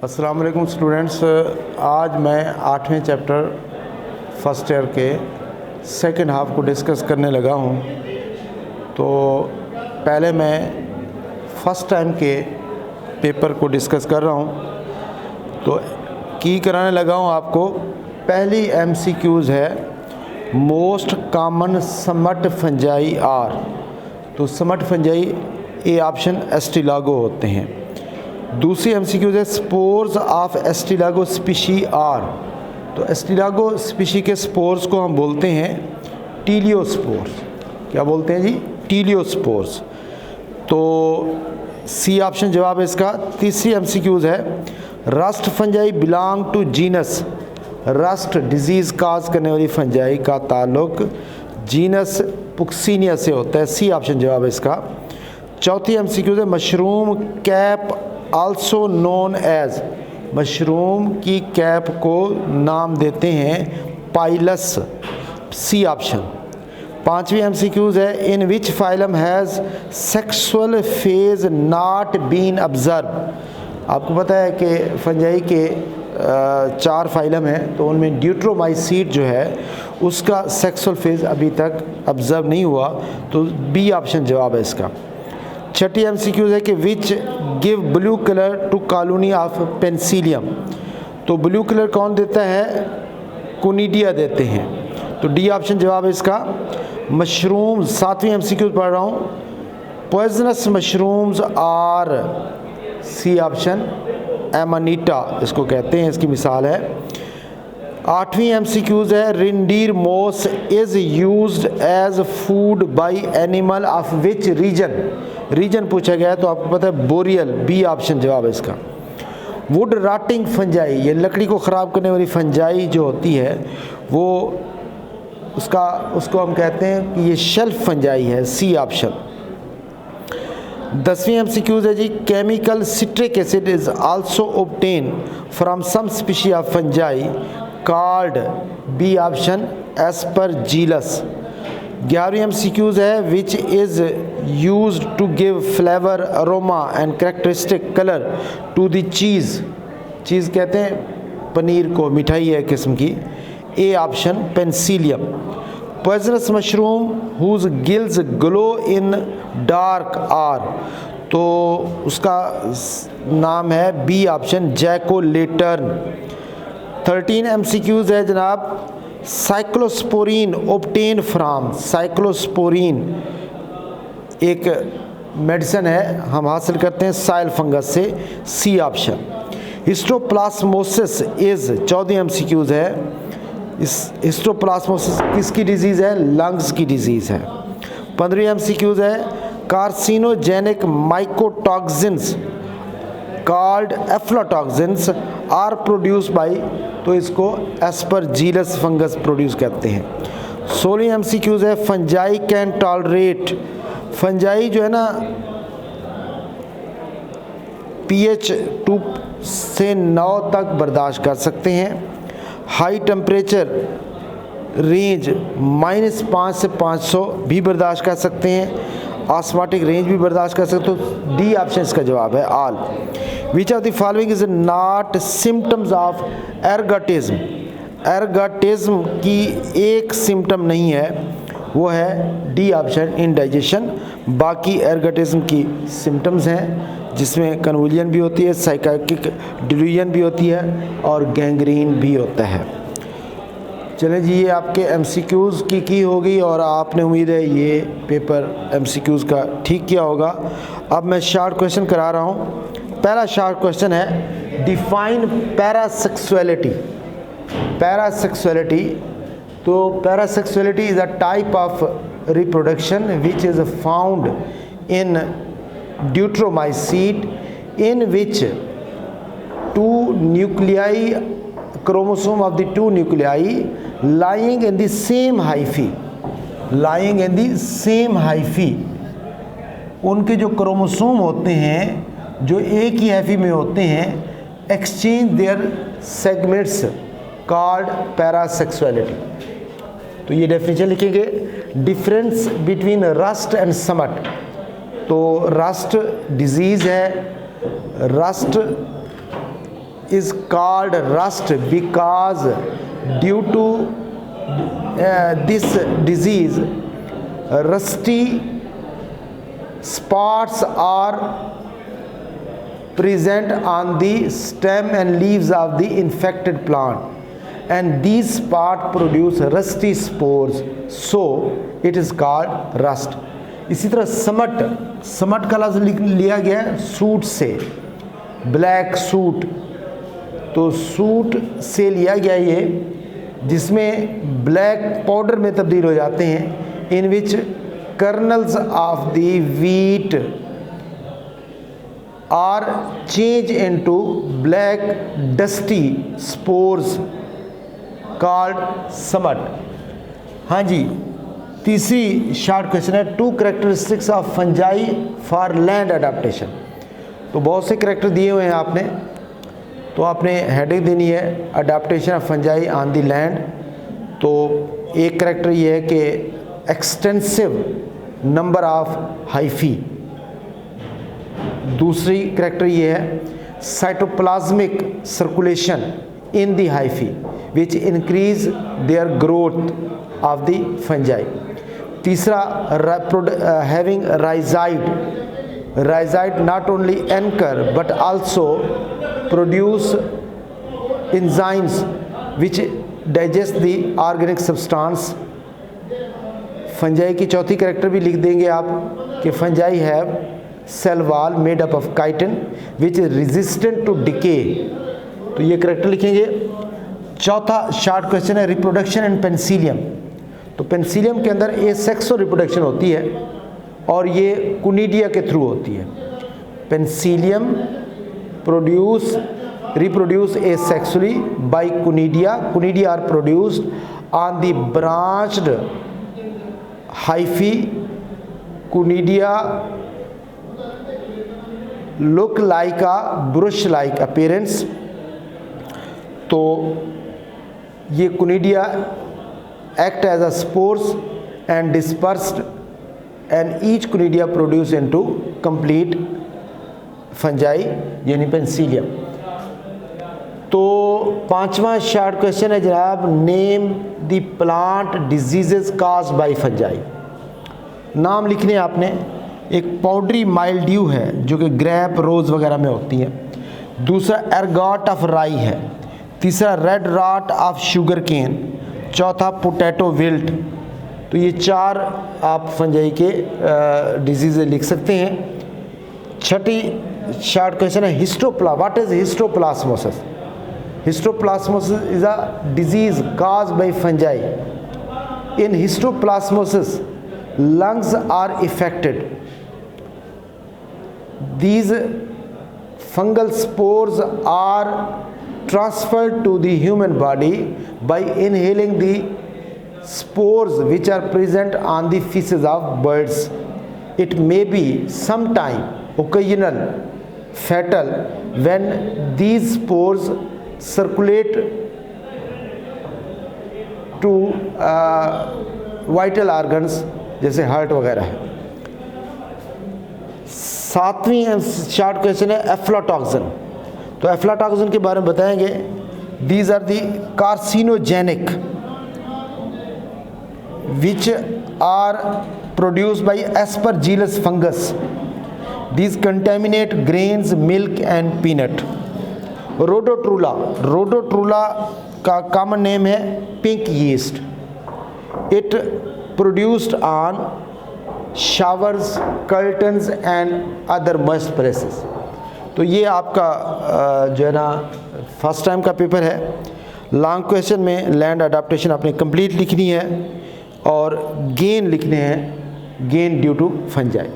अस्सलाम वालेकुम स्टूडेंट्स। आज मैं 8वें चैप्टर फर्स्ट ईयर के सेकंड हाफ को डिस्कस करने लगा हूं। तो पहले मैं फर्स्ट टाइम के पेपर को डिस्कस कर रहा हूं, तो की कराने लगा हूं आपको। पहली MCQs है most common smut fungi are. तो समट फंजाई ए ऑप्शन एस्टिलागो होते हैं। दूसरी MCQs है स्पोर्स ऑफ एस्टिलागो स्पीशी आर। तो एस्टिलागो स्पीशी के स्पोर्स को हम बोलते हैं टीलियोस्पोर्स। क्या बोलते हैं जी? टीलियोस्पोर्स। तो सी ऑप्शन जवाब है इसका। तीसरी MCQs है rust fungi belong to genus. Rust disease cause करने वाली फंजाई का ताल्लुक जीनस पुक्सिनिया से होता है। सी ऑप्शन जवाब है इसका। चौथी MCQs है mushroom cap also known as. Mushroom की कैप को नाम देते हैं पाइलस। C option. पांचवी MCQs है in which phylum has sexual phase not been observe. आपको पता है कि फंजाई के 4 फाइलम हैं, तो उनमें ड्यूट्रोमाइसीट जो है उसका सेक्सुअल फेज अभी तक ऑब्जर्व नहीं हुआ, तो बी ऑप्शन जवाब है इसका। छठी MCQs है कि which give blue colour to colony of Penicillium. तो ब्लू कलर कौन देता है? कोनिडिया देते हैं, तो डी ऑप्शन जवाब है इसका। मशरूम 7वीं MCQs पढ़ रहा हूँ। Poisonous mushrooms are. C option Amanita इसको कहते हैं, इसकी मिसाल है। 8वीं MCQs है reindeer moss is used as food by animal of which region. Region पूछा गया है, तो आपको पता है बोरियल। बी ऑप्शन जवाब है इसका। वुड रॉटिंग फंजाई, ये लकड़ी को ख़राब करने वाली फंजाई जो होती है वो उसको हम कहते हैं कि ये शेल्फ फंजाई है। C option. 10वीं MCQs है जी chemical citric acid is also obtain from some species of fungi called. B option Aspergillus. 11वीं MCQs है which is used to give flavour aroma and characteristic colour to the cheese. Cheese कहते हैं पनीर को, मिठाई है किस्म की। A option Penicillium. Poisonous mushroom whose gills glow in dark are. तो उसका नाम है बी ऑप्शन जैकोलेटर्न। 13 MCQs है जनाब साइक्लोस्पोरीन ऑब्टेन फ्राम। साइक्लोस्पोरीन एक मेडिसिन है, हम हासिल करते हैं साइल फंगस से। C option. हिस्टोप्लास्मोसिस इज़ 14वीं MCQs है। इस हिस्टोप्लास्मोसिस किसकी डिजीज़ है? लंग्स की डिजीज़ है। 15वीं MCQs है carcinogenic mycotoxins called aflatoxins are produce by. तो इसको एस्परजीलस फंगस प्रोड्यूस करते हैं। 16वीं MCQs है फंजाई कैन टॉलरेट। फंजाई जो है ना pH 2 से 9 तक बर्दाश्त कर सकते हैं। हाई टेम्परेचर रेंज -5 से 500 भी बर्दाश्त कर सकते हैं। ऑस्मोटिक रेंज भी बर्दाश्त कर सकते हो। डी ऑप्शन इसका जवाब है all. Which of the following is not symptoms of ergotism. Ergotism की एक सिम्टम नहीं है, वो है डी ऑप्शन इंडाइजेशन। बाकी एर्गोटिज्म की सिम्टम्स हैं जिसमें कन्वुलियन भी होती है, साइकाइटिक डिल्यूजन भी होती है और गैंग्रीन भी होता है। चलें जी, ये आपके MCQs की होगी और आपने उम्मीद है ये पेपर MCQs का ठीक किया होगा। अब मैं शॉर्ट क्वेश्चन करा रहा हूँ। पहला शॉर्ट क्वेश्चन है डिफाइन पैरासेक्सुअलिटी। पैरासेक्सुअलिटी, तो parasexuality is a type of reproduction which is found in deuteromycete in which 2 nuclei chromosome of the 2 nuclei lying in the same hyphae, lying in the same hyphae। उनके जो chromosome होते हैं जो एक ही hyphae में होते हैं, exchange their segments called parasexuality। तो ये डेफिनेशन लिखेंगे। Difference between rust and समट। तो रस्ट डिजीज़ है, rust is called rust because due to this disease rusty spots are present on the stem and leaves of the infected plant and these spots produce rusty spores, so it is called rust. इसी तरह समट का लफ्ज़ लिया गया है suit से, black suit, तो suit से लिया गया ये जिसमें ब्लैक पाउडर में तब्दील हो जाते हैं, in which kernels of the wheat are change into black dusty spores called smut. हाँ जी, तीसरी शॉर्ट क्वेश्चन है, 2 characteristics of fungi for land adaptation. तो बहुत से कैरेक्टर दिए हुए हैं आपने, तो आपने हेडिंग देनी है adaptation of fungi on the land. तो एक कैरेक्टर ये है कि एक्सटेंसिव नंबर ऑफ हाइफी, दूसरी कैरेक्टर ये है cytoplasmic circulation in the hyphae which increase their growth of the fungi. तीसरा having rhizoid not only anchor but also produce enzymes which digest the organic substance. Fungi की चौथी character भी लिख देंगे आप कि fungi have cell wall made up of chitin which is resistant to decay, तो ये कैरेक्टर लिखेंगे। चौथा शॉर्ट क्वेश्चन है रिप्रोडक्शन इन पेनिसिलियम। तो पेनिसिलियम के अंदर एसेक्सुअल रिप्रोडक्शन होती है और ये कुनिडिया के थ्रू होती है। Penicillium reproduce asexually by conidia. Conidia are produced on the branched hyphae. Conidia look like a brush-like appearance. तो ये conidia act as a spores and dispersed, and each conidia produce into complete fungi यानी Penicillium. तो पांचवा short question है जनाब, name the plant diseases cause by fungi. नाम लिखने आपने, एक पाउडरी माइल्ड्यू है जो कि ग्रेप रोज वगैरह में होती है, दूसरा एरगॉट ऑफ राई है, तीसरा red rot of sugar cane, चौथा पोटैटो विल्ट। तो ये 4 आप फंजाई के डिजीज़ लिख सकते हैं। छठी शॉर्ट क्वेश्चन है what is histoplasmosis. Histoplasmosis is a disease caused by fungi. In histoplasmosis, lungs are affected. These fungal spores are transferred to the human body by inhaling the spores which are present on the feces of birds. It may be sometime occasional fatal when these spores circulate to vital organs जैसे heart वगैरह है। 7वीं short question है aflatoxin. तो aflatoxin के बारे में बताएंगे, these are the carcinogenic which are produced by Aspergillus fungus. These contaminate grains, milk and peanut. Rhodotorula का कॉमन नेम है pink yeast. It produced on showers, curtains and other must places. तो ये आपका जो है ना फर्स्ट टाइम का paper है। लॉन्ग क्वेश्चन में लैंड अडेप्टेशन आपने कंप्लीट लिखनी है और गेन लिखने हैं, गेन ड्यू टू फंजाई।